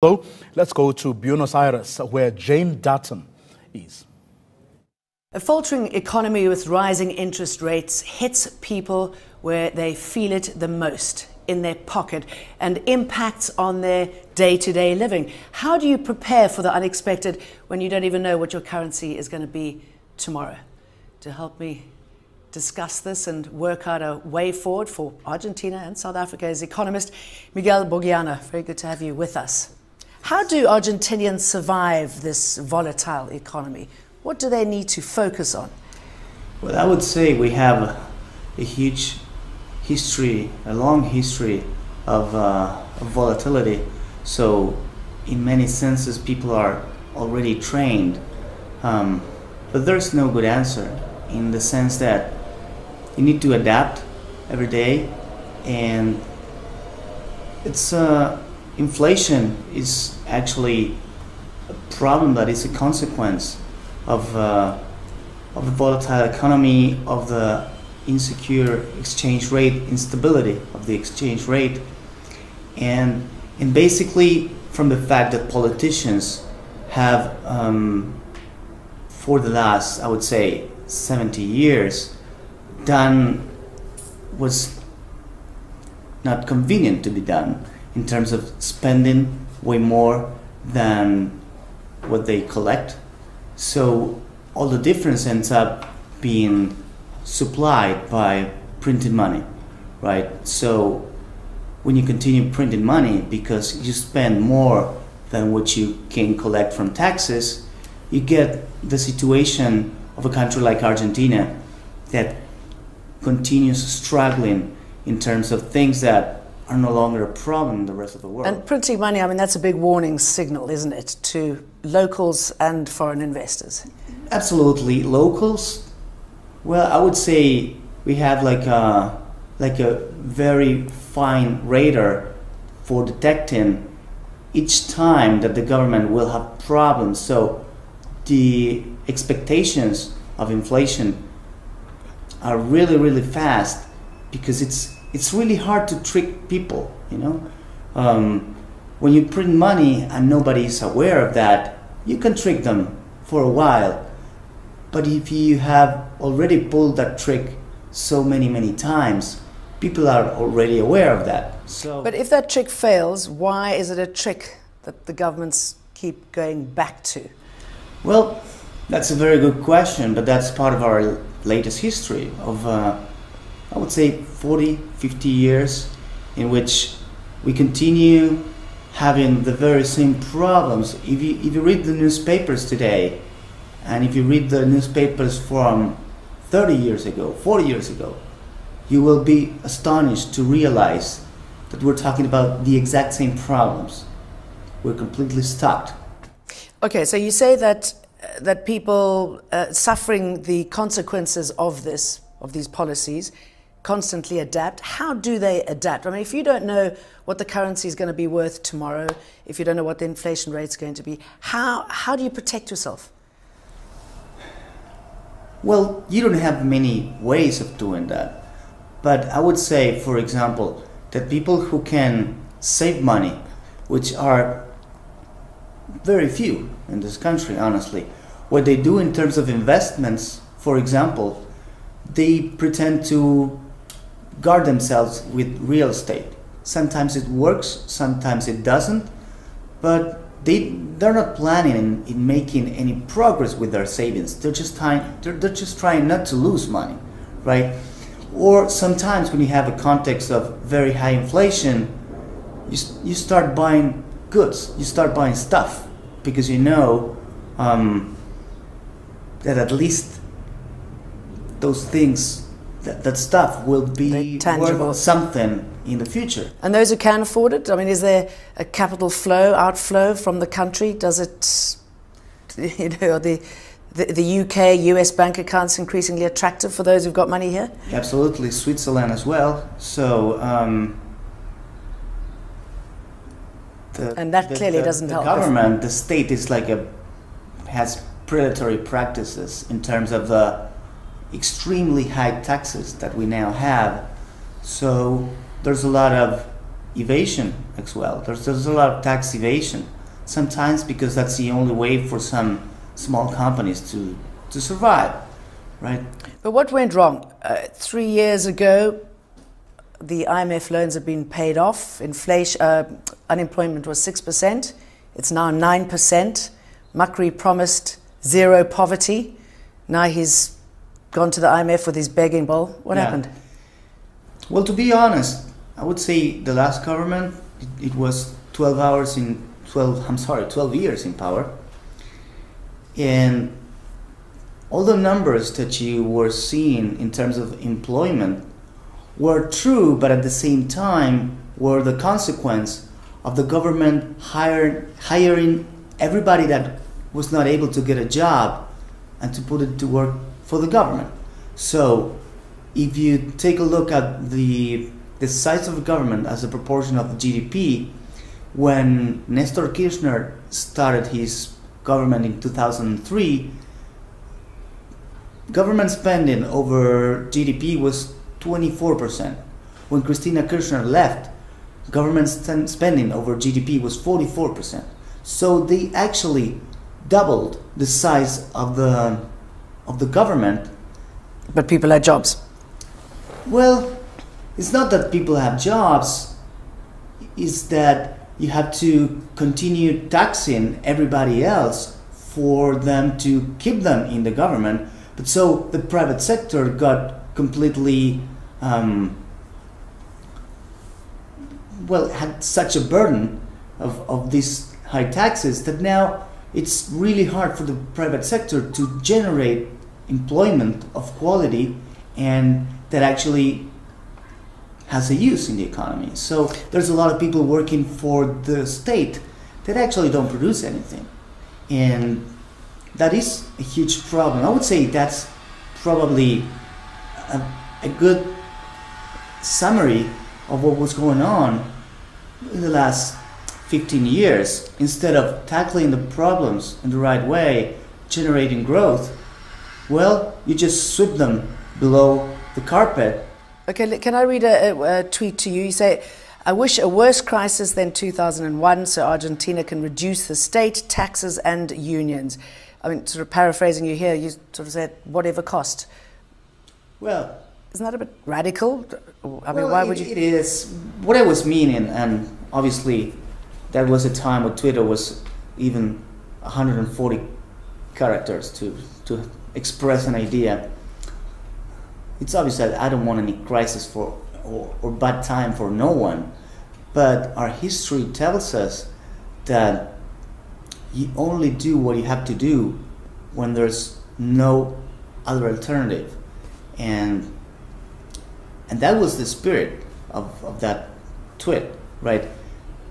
So let's go to Buenos Aires, where Jane Dutton is. A faltering economy with rising interest rates hits people where they feel it the most, in their pocket, and impacts on their day-to-day living. How do you prepare for the unexpected when you don't even know what your currency is going to be tomorrow? To help me discuss this and work out a way forward for Argentina and South Africa is economist Miguel Borgiana. Very good to have you with us. How do Argentinians survive this volatile economy? What do they need to focus on? Well, I would say we have a huge history, a long history of volatility. So in many senses, people are already trained. But there's no good answer in the sense that you need to adapt every day, and it's inflation is actually a problem that is a consequence of a volatile economy, of the insecure exchange rate, instability of the exchange rate, and basically from the fact that politicians have for the last, I would say, 70 years done was not convenient to be done in terms of spending way more than what they collect. So all the difference ends up being supplied by printing money, right? So when you continue printing money because you spend more than what you can collect from taxes, you get the situation of a country like Argentina that continues struggling in terms of things that are no longer a problem in the rest of the world. And printing money, I mean, that's a big warning signal, isn't it, to locals and foreign investors? Absolutely. Locals, well, I would say we have like a very fine radar for detecting each time that the government will have problems. So the expectations of inflation are really, really fast because it's really hard to trick people, you know. When you print money and nobody is aware of that, you can trick them for a while. But if you have already pulled that trick so many times, people are already aware of that. So, but if that trick fails, why is it a trick that the governments keep going back to? Well, that's a very good question, but that's part of our latest history of, I would say, 40, 50 years in which we continue having the very same problems. If you read the newspapers today, and if you read the newspapers from 30 years ago, 40 years ago, you will be astonished to realize that we're talking about the exact same problems. We're completely stuck. Okay, so you say that people suffering the consequences of these policies constantly adapt. How do they adapt? I mean, if you don't know what the currency is going to be worth tomorrow, if you don't know what the inflation rate is going to be, how do you protect yourself? Well, you don't have many ways of doing that. But I would say, for example, that people who can save money, which are very few in this country, honestly, what they do in terms of investments, for example, they pretend to guard themselves with real estate. Sometimes it works, sometimes it doesn't, but they're not planning in making any progress with their savings. They're just trying not to lose money, right? Or sometimes when you have a context of very high inflation, you start buying goods, you start buying stuff, because you know that at least those things, that stuff will be worth something in the future. And those who can afford it, I mean, is there a capital outflow from the country? Does it, you know, are the UK, US bank accounts increasingly attractive for those who've got money here? Absolutely, Switzerland as well. So, and that clearly doesn't help. The government, the state is has predatory practices in terms of the extremely high taxes that we now have. So there's a lot of evasion as well. There's a lot of tax evasion, sometimes because that's the only way for some small companies to survive, right? But what went wrong? 3 years ago, the IMF loans have been paid off. Inflation, unemployment was 6%. It's now 9%. Macri promised zero poverty. Now he's gone to the IMF with his begging bowl. What happened? Well, to be honest, I would say the last government, it was 12 years in power. And all the numbers that you were seeing in terms of employment were true, but at the same time were the consequence of the government hiring everybody that was not able to get a job and to put it to work for the government. So if you take a look at the size of the government as a proportion of the GDP, when Nestor Kirchner started his government in 2003, government spending over GDP was 24%. When Christina Kirchner left, government spending over GDP was 44%. So they actually doubled the size of the government. But people had jobs. Well, it's not that people have jobs, it's that you have to continue taxing everybody else for them to keep them in the government. But so the private sector got completely, had such a burden of these high taxes that now it's really hard for the private sector to generate employment of quality and that actually has a use in the economy. So there's a lot of people working for the state that actually don't produce anything. And that is a huge problem. I would say that's probably a good summary of what was going on in the last 15 years. Instead of tackling the problems in the right way, generating growth, well, you just sweep them below the carpet. Okay, can I read a tweet to you? You say, I wish a worse crisis than 2001 so Argentina can reduce the state, taxes and unions. I mean, sort of paraphrasing you here, you sort of said, whatever cost. Well, isn't that a bit radical? I mean, well, why would you? It is. What I was meaning, and obviously that was a time when Twitter was even 140 characters to express an idea. It's obvious that I don't want any crisis or bad time for no one, but our history tells us that you only do what you have to do when there's no other alternative, and that was the spirit of that tweet, right?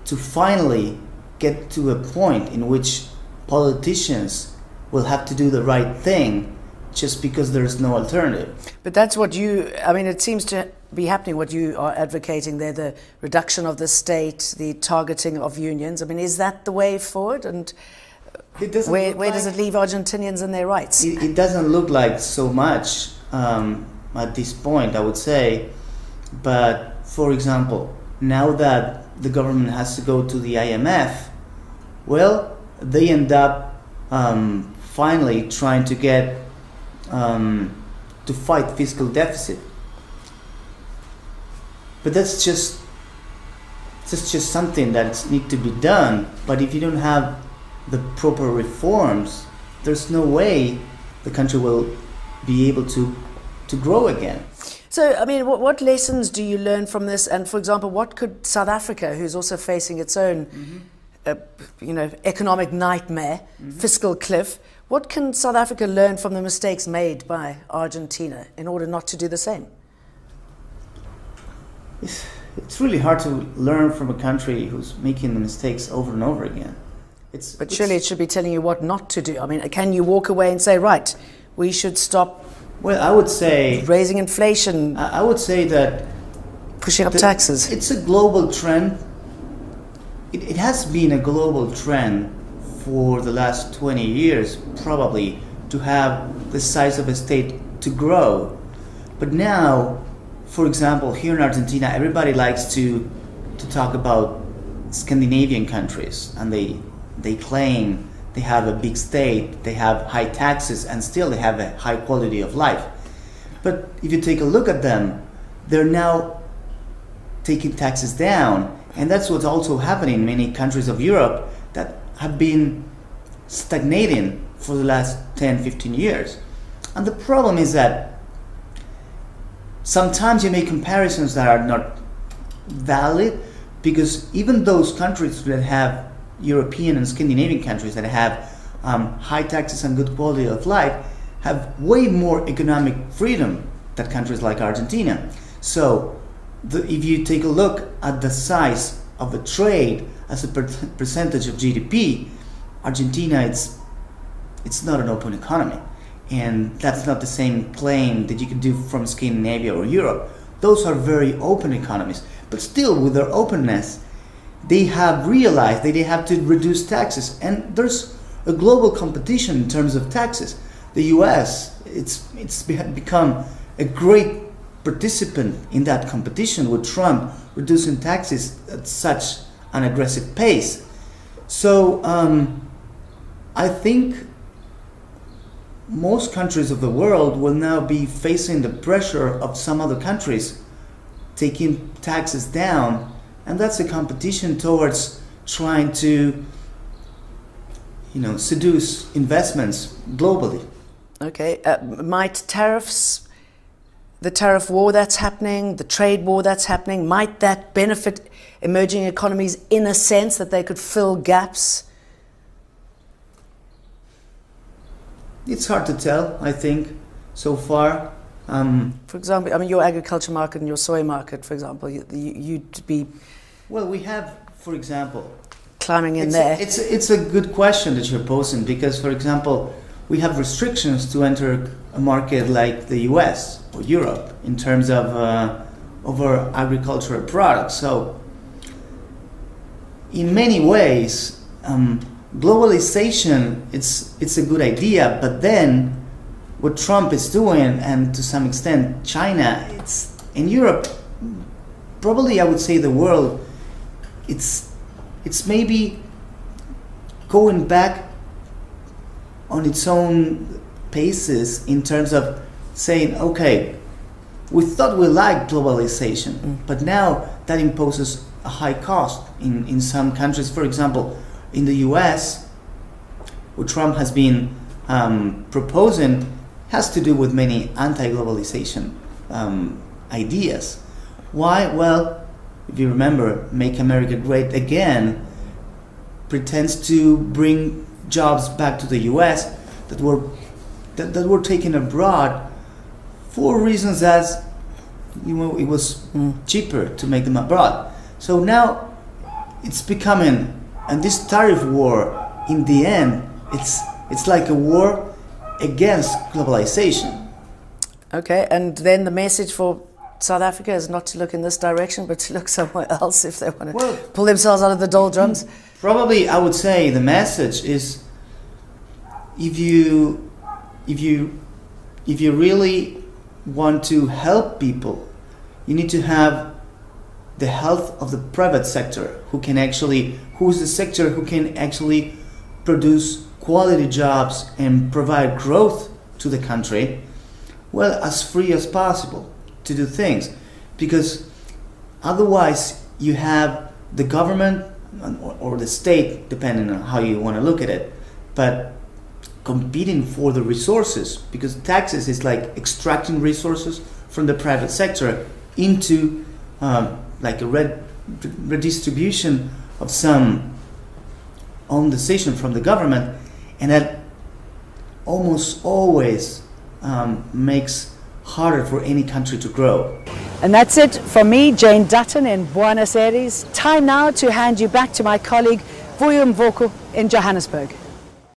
To finally get to a point in which politicians will have to do the right thing just because there's no alternative. But that's what it seems to be happening, what you are advocating there, the reduction of the state, the targeting of unions. I mean, is that the way forward? And where does it leave Argentinians and their rights? It doesn't look like so much at this point, I would say. But, for example, now that the government has to go to the IMF, well, they end up finally trying to get to fight fiscal deficit. But that's just something that needs to be done. But if you don't have the proper reforms, there's no way the country will be able to grow again. So, I mean, what lessons do you learn from this? And, for example, what could South Africa, who's also facing its own, economic nightmare, fiscal cliff, what can South Africa learn from the mistakes made by Argentina in order not to do the same? It's really hard to learn from a country who's making the mistakes over and over again. But surely it should be telling you what not to do. I mean, can you walk away and say, right, we should stop? Well, I would say raising inflation. I would say that pushing up taxes. It's a global trend. It has been a global trend for the last 20 years, probably, to have the size of a state to grow. But now, for example, here in Argentina, everybody likes to to talk about Scandinavian countries, and they claim they have a big state, they have high taxes, and still they have a high quality of life. But if you take a look at them, they're now taking taxes down, and that's what's also happening in many countries of Europe that have been stagnating for the last 10-15 years. And the problem is that sometimes you make comparisons that are not valid, because even those countries that have European and Scandinavian countries that have high taxes and good quality of life have way more economic freedom than countries like Argentina. So if you take a look at the size of the trade as a percentage of GDP, Argentina, it's not an open economy. And that's not the same claim that you can do from Scandinavia or Europe. Those are very open economies. But still, with their openness, they have realized that they have to reduce taxes. And there's a global competition in terms of taxes. The US, it's become a great participant in that competition, with Trump reducing taxes at such an aggressive pace. So I think most countries of the world will now be facing the pressure of some other countries taking taxes down, and that's a competition towards trying to, seduce investments globally. Okay, might tariffs, the tariff war that's happening, the trade war that's happening, might that benefit emerging economies in a sense that they could fill gaps? It's hard to tell, I think, so far. For example, your agriculture market and your soy market, for example, you'd be... Well, we have, for example... climbing in there. It's a good question that you're posing, because, for example, we have restrictions to enter a market like the US or Europe in terms of our agricultural products. So, in many ways, globalization, it's a good idea, but then what Trump is doing, and to some extent China, it's in Europe, probably I would say the world, it's maybe going back on its own paces in terms of saying, okay, we thought we liked globalization, but now that imposes a high cost in some countries. For example, in the US, what Trump has been proposing has to do with many anti-globalization ideas. Why? Well, if you remember, Make America Great Again pretends to bring jobs back to the US that were taken abroad for reasons as it was cheaper to make them abroad. So now it's becoming, and this tariff war, in the end, it's like a war against globalization. Okay, and then the message for South Africa is not to look in this direction, but to look somewhere else if they want to pull themselves out of the doldrums. Probably, I would say the message is, if you really want to help people, you need to have the health of the private sector, who's the sector who can actually produce quality jobs and provide growth to the country, well, as free as possible to do things. Because otherwise you have the government or the state, depending on how you want to look at it, but competing for the resources, because taxes is like extracting resources from the private sector into like a redistribution of some own decision from the government, and that almost always makes harder for any country to grow. And that's it from me, Jane Dutton in Buenos Aires. Time now to hand you back to my colleague Vuyo Mvoko in Johannesburg.